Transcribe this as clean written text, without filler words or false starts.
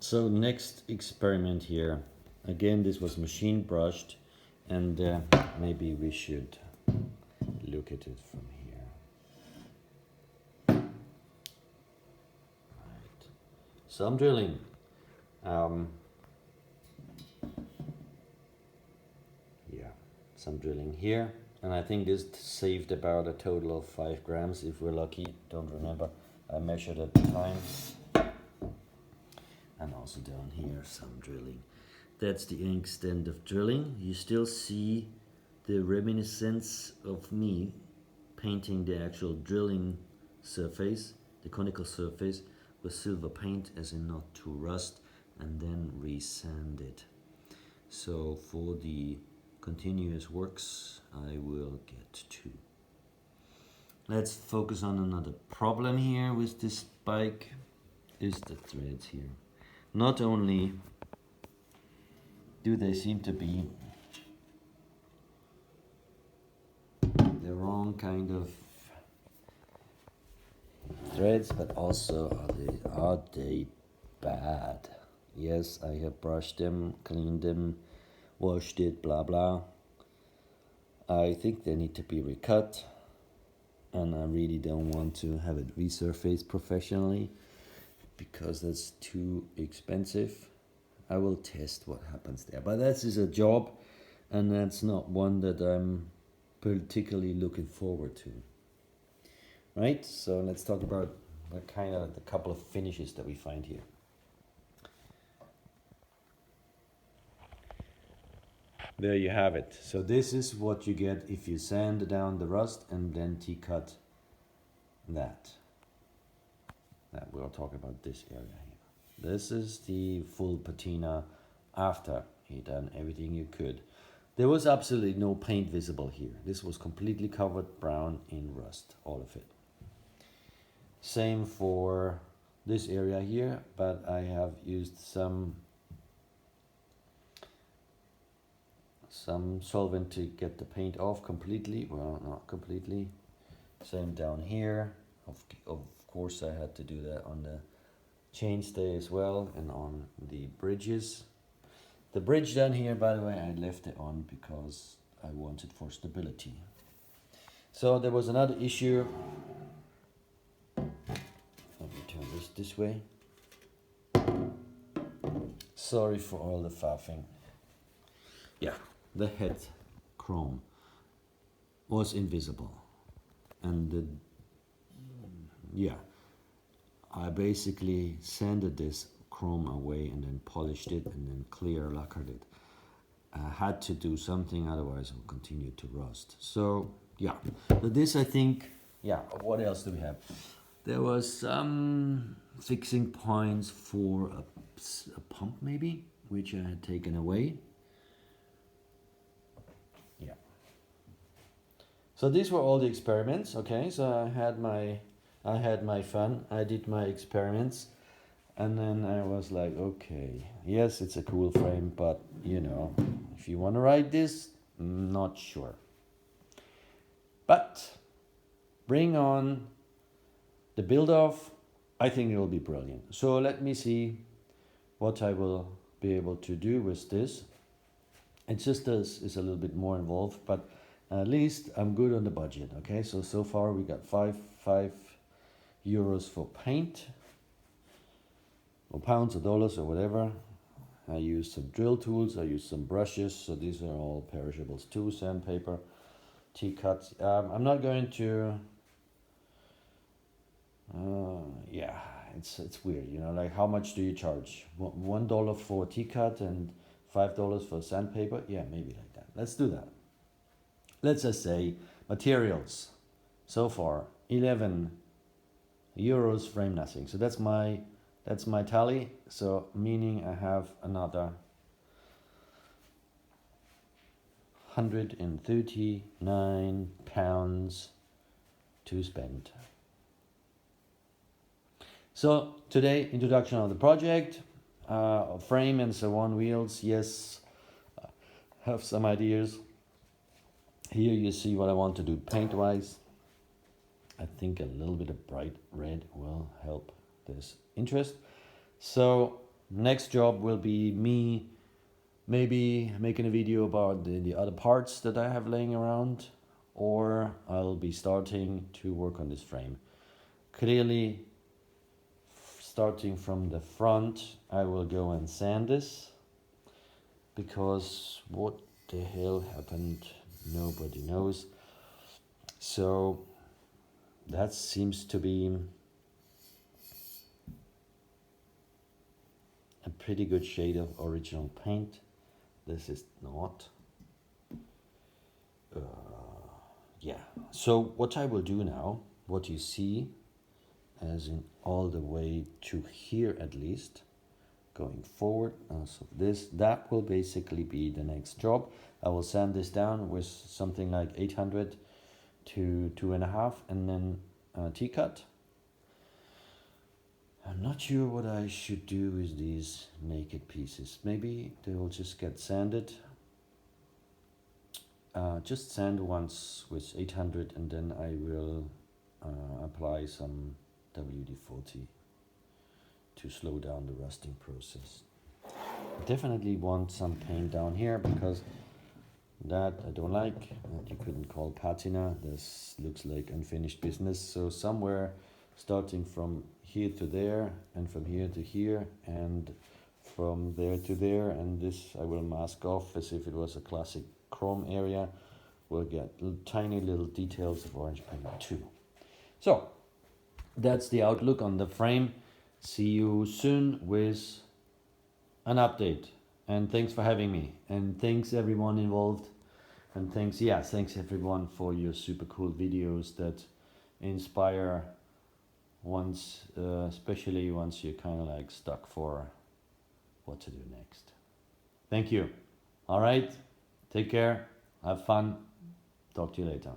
So next experiment here. Again, this was machine brushed, and maybe we should look at it from here. Right. So I'm drilling. Yeah, some drilling here, and I think this saved about a total of 5 grams if we're lucky. Don't remember. I measured at the time. And also down here some drilling. That's the extent of drilling. You still see the reminiscence of me painting the actual drilling surface, the conical surface, with silver paint, as in not to rust, and then resand it. So for the continuous works, I will get to. Let's focus on another problem here with this bike, is the threads here. Not only do they seem to be the wrong kind of threads, but also are they bad? Yes, I have brushed them, cleaned them, washed it, blah blah. I think they need to be recut, and I really don't want to have it resurfaced professionally because that's too expensive. I will test what happens there, but that is a job, and that's not one that I'm particularly looking forward to. Right, so let's talk about what kind of the couple of finishes that we find here. There you have it. So this is what you get if you sand down the rust and then T-cut that. We'll talk about this area here. This is the full patina after he done everything you could. There was absolutely no paint visible here. This was completely covered brown in rust, all of it. Same for this area here, but I have used some solvent to get the paint off completely. Well, not completely. Same down here. Of course I had to do that on the chainstay as well, and on the bridges. The bridge down here, by the way, I left it on because I wanted for stability. So there was another issue. Let me turn this way. Sorry for all the faffing. Yeah, the head chrome was invisible, and I basically sanded this chrome away and then polished it and then clear lacquered it. I had to do something, otherwise it will continue to rust. So yeah, but this I think, what else do we have? There was some fixing points for a pump maybe, which I had taken away. Yeah. So these were all the experiments, okay? So I had my fun, I did my experiments, and then I was like, okay, yes, it's a cool frame, but you know, if you want to ride this, not sure. But bring on the build-off, I think it will be brilliant. So let me see what I will be able to do with this. It just is a little bit more involved, but at least I'm good on the budget, okay? So far we got five euros for paint, or pounds or dollars or whatever. I used some drill tools, I used some brushes, so these are all perishables too, sandpaper, T-cuts. I'm not going to, it's weird, you know, like how much do you charge? $1 for T-cut and $5 for sandpaper? Yeah, maybe like that. Let's do that. Let's just say materials, so far, 11 euros frame nothing. So that's my tally. So meaning I have another 139 pounds to spend. So today, introduction of the project, frame and so on, wheels, yes, have some ideas. Here you see what I want to do paint-wise. I think a little bit of bright red will help this interest. So Next job will be me maybe making a video about the other parts that I have laying around, or I'll be starting to work on this frame. Clearly, starting from the front, I will go and sand this, because what the hell happened, nobody knows. So that seems to be a pretty good shade of original paint. This is not. Yeah, so what I will do now, what you see, as in all the way to here at least, going forward as of this, that will basically be the next job. I will sand this down with something like 800 to 2.5, and then T-cut. I'm not sure what I should do with these naked pieces. Maybe they will just get sanded. Just sand once with 800, and then I will apply some WD-40 to slow down the rusting process. I definitely want some paint down here, because that I don't like. That you couldn't call patina. This looks like unfinished business. So somewhere starting from here to there, and from here to here, and from there to there, and this I will mask off as if it was a classic chrome area. We'll get tiny little details of orange paint too. So that's the outlook on the frame. See you soon with an update. And thanks for having me. And thanks everyone involved. And thanks everyone for your super cool videos that inspire once, especially once you're kind of like stuck for what to do next. Thank you. All right. Take care. Have fun. Talk to you later.